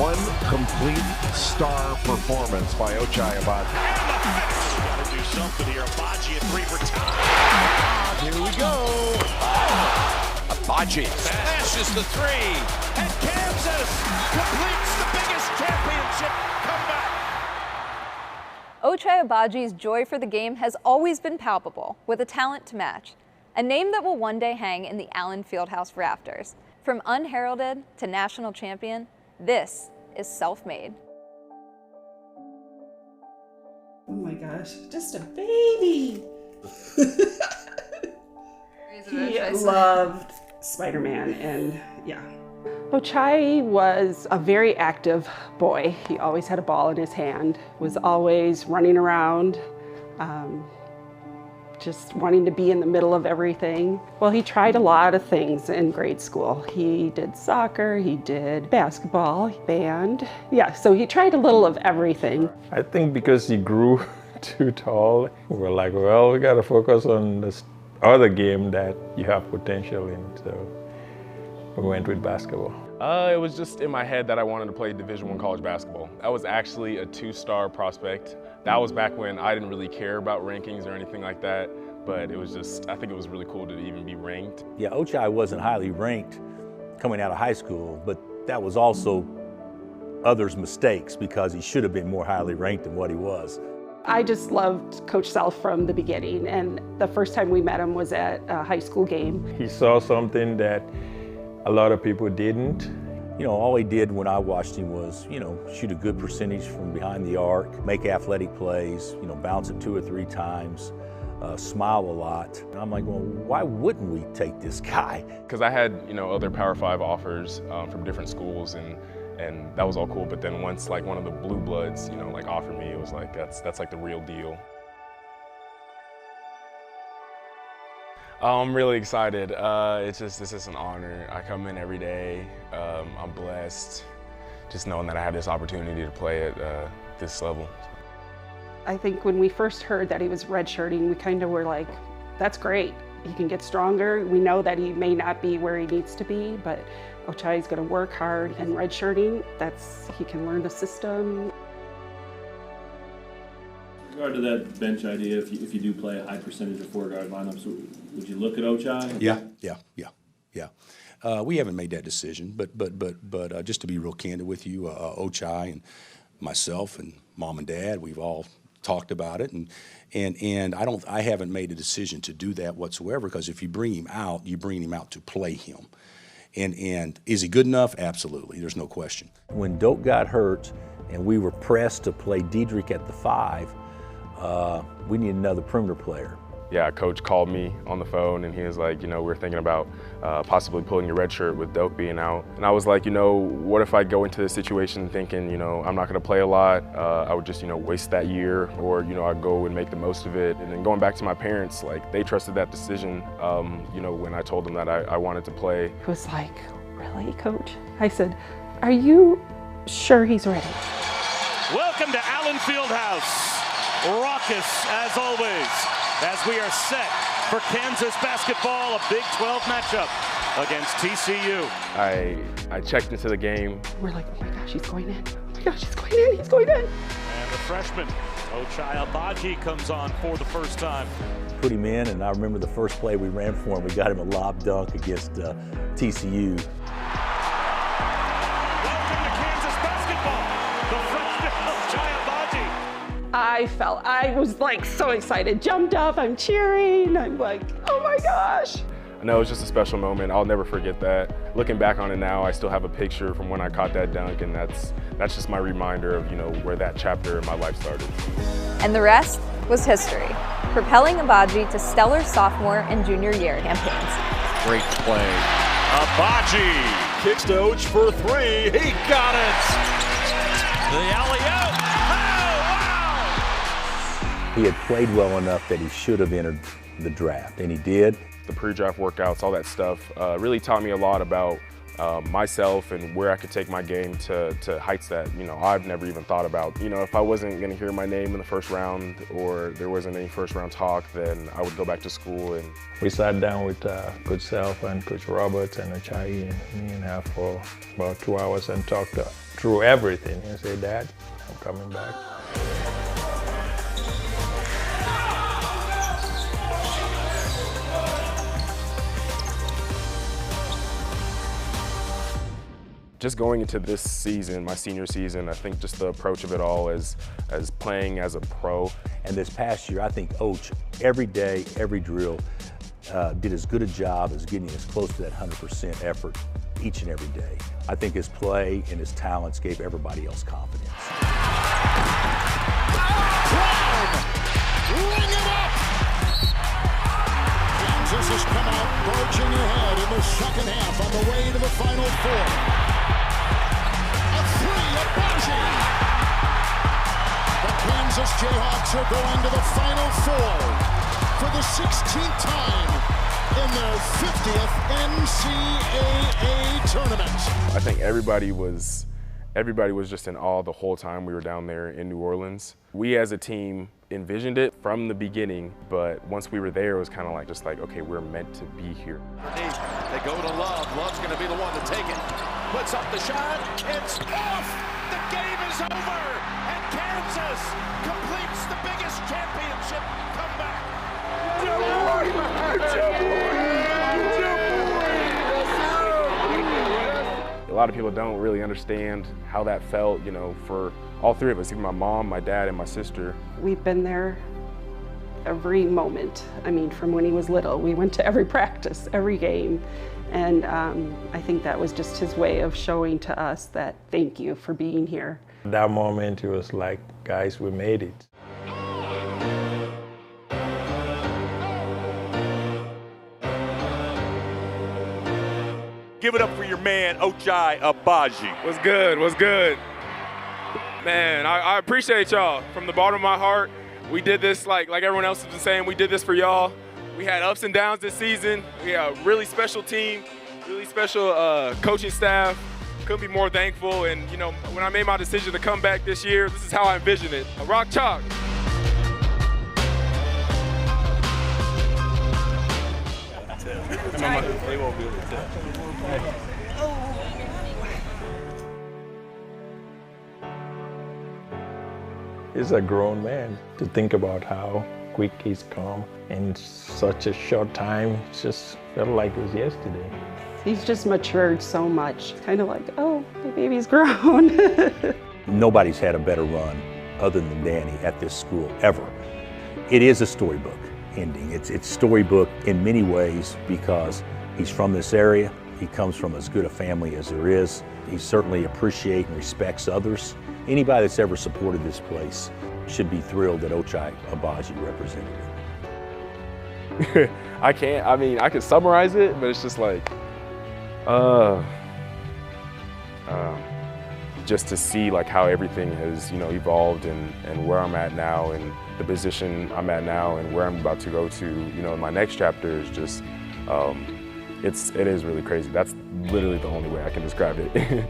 One complete star performance by Ochai Agbaji. Got to do something here. Agbaji at 3 for time. Here we go. Agbaji smashes the 3. And Kansas completes the biggest championship comeback. Ochai Agbaji's joy for the game has always been palpable, with a talent to match. A name that will one day hang in the Allen Fieldhouse rafters. From unheralded to national champion, this is self-made. Oh my gosh, just a baby. He loved Spider-Man, and yeah. Ochai was a very active boy. He always had a ball in his hand, was always running around, just wanting to be in the middle of everything. Well, he tried a lot of things in grade school. He did soccer, he did basketball, band. Yeah, so he tried a little of everything. I think because he grew too tall, we're like, well, we got to focus on this other game that you have potential in. So we went with basketball. It was just in my head that I wanted to play Division I college basketball. I was actually a 2-star prospect. That was back when I didn't really care about rankings or anything like that, but it was just, I think it was really cool to even be ranked. Yeah, Ochai wasn't highly ranked coming out of high school, but that was also others' mistakes because he should have been more highly ranked than what he was. I just loved Coach Self from the beginning, and the first time we met him was at a high school game. He saw something that a lot of people didn't. You know, all he did when I watched him was, shoot a good percentage from behind the arc, make athletic plays, bounce it 2 or 3 times, smile a lot. And I'm like, well, why wouldn't we take this guy? Because I had, other Power 5 offers from different schools, and that was all cool. But then once like one of the blue bloods, offered me, it was like, that's like the real deal. I'm really excited. It's just an honor. I come in every day. I'm blessed, just knowing that I have this opportunity to play at this level. I think when we first heard that he was redshirting, we kind of were like, that's great. He can get stronger. We know that he may not be where he needs to be, but Ochai's going to work hard, and redshirting, he can learn the system. With regard to that bench idea, if you do play a high percentage of 4-guard lineups, would you look at Ochai? Yeah. We haven't made that decision, but just to be real candid with you, Ochai and myself and Mom and Dad, we've all talked about it, and I haven't made a decision to do that whatsoever, because if you bring him out, you bring him out to play him. And is he good enough? Absolutely, there's no question. When Doak got hurt and we were pressed to play Diedrich at the 5, we need another perimeter player. Yeah, Coach called me on the phone and he was like, we're thinking about possibly pulling your red shirt with Doak being out. And I was like, what if I go into this situation thinking, I'm not going to play a lot, I would just, waste that year, or, I'd go and make the most of it. And then going back to my parents, like, they trusted that decision, when I told them that I wanted to play. He was like, really, Coach? I said, are you sure he's ready? Welcome to Allen Fieldhouse. Raucous as always, as we are set for Kansas basketball, a Big 12 matchup against TCU. I checked into the game. We're like, oh my gosh, he's going in. Oh my gosh, he's going in, he's going in. And the freshman, Ochai Agbaji, comes on for the first time. Put him in, and I remember the first play we ran for him, we got him a lob dunk against TCU. Welcome to Kansas basketball, the freshman Ochai Agbaji. I was like so excited, jumped up, I'm cheering, I'm like, oh my gosh. I know it was just a special moment. I'll never forget that. Looking back on it now, I still have a picture from when I caught that dunk, and that's just my reminder of, where that chapter in my life started. And the rest was history, propelling Agbaji to stellar sophomore and junior year campaigns. Great play. Agbaji kicks to Och for 3. He got it. The alley-oop. He had played well enough that he should have entered the draft, and he did. The pre-draft workouts, all that stuff, really taught me a lot about myself and where I could take my game to heights that, I've never even thought about. If I wasn't going to hear my name in the first round or there wasn't any first round talk, then I would go back to school. And we sat down with Coach Self and Coach Roberts and Ochai and me and her for about 2 hours and talked through everything. And said, Dad, I'm coming back. Just going into this season, my senior season, I think just the approach of it all as playing as a pro. And this past year, I think Och, every day, every drill, did as good a job as getting as close to that 100% effort each and every day. I think his play and his talents gave everybody else confidence. Ring it up! Kansas has come out marching ahead in the second half on the way to the Final Four. Agbaji. The Kansas Jayhawks are going to the Final Four for the 16th time in their 50th NCAA tournament. I think everybody was just in awe the whole time we were down there in New Orleans. We as a team envisioned it from the beginning, but once we were there, it was kind of like, okay, we're meant to be here. They go to Love. Love's going to be the one to take it. Puts up the shot. It's off. The game is over. And Kansas completes the biggest championship comeback. A lot of people don't really understand how that felt, for all three of us, even my mom, my dad, and my sister. We've been there every moment. I mean, from when he was little, we went to every practice, every game. And I think that was just his way of showing to us that thank you for being here. At that moment, it was like, guys, we made it. Give it up for your man, Ochai Agbaji. What's good? What's good? Man, I appreciate y'all from the bottom of my heart. We did this like everyone else has been saying. We did this for y'all. We had ups and downs this season. We had a really special team, really special coaching staff. Couldn't be more thankful. And when I made my decision to come back this year, this is how I envisioned it. A rock chalk. They won't be able to tell. He's a grown man. To think about how quick he's come in such a short time, it just felt like it was yesterday. He's just matured so much. Kind of like, oh, my baby's grown. Nobody's had a better run other than Danny at this school ever. It is a storybook ending. It's storybook in many ways because he's from this area. He comes from as good a family as there is. He certainly appreciates and respects others. Anybody that's ever supported this place should be thrilled that Ochai Agbaji represented it. I can summarize it, but it's just like, just to see like how everything has, evolved and where I'm at now and the position I'm at now and where I'm about to go to, in my next chapter is just, it is really crazy. That's literally the only way I can describe it.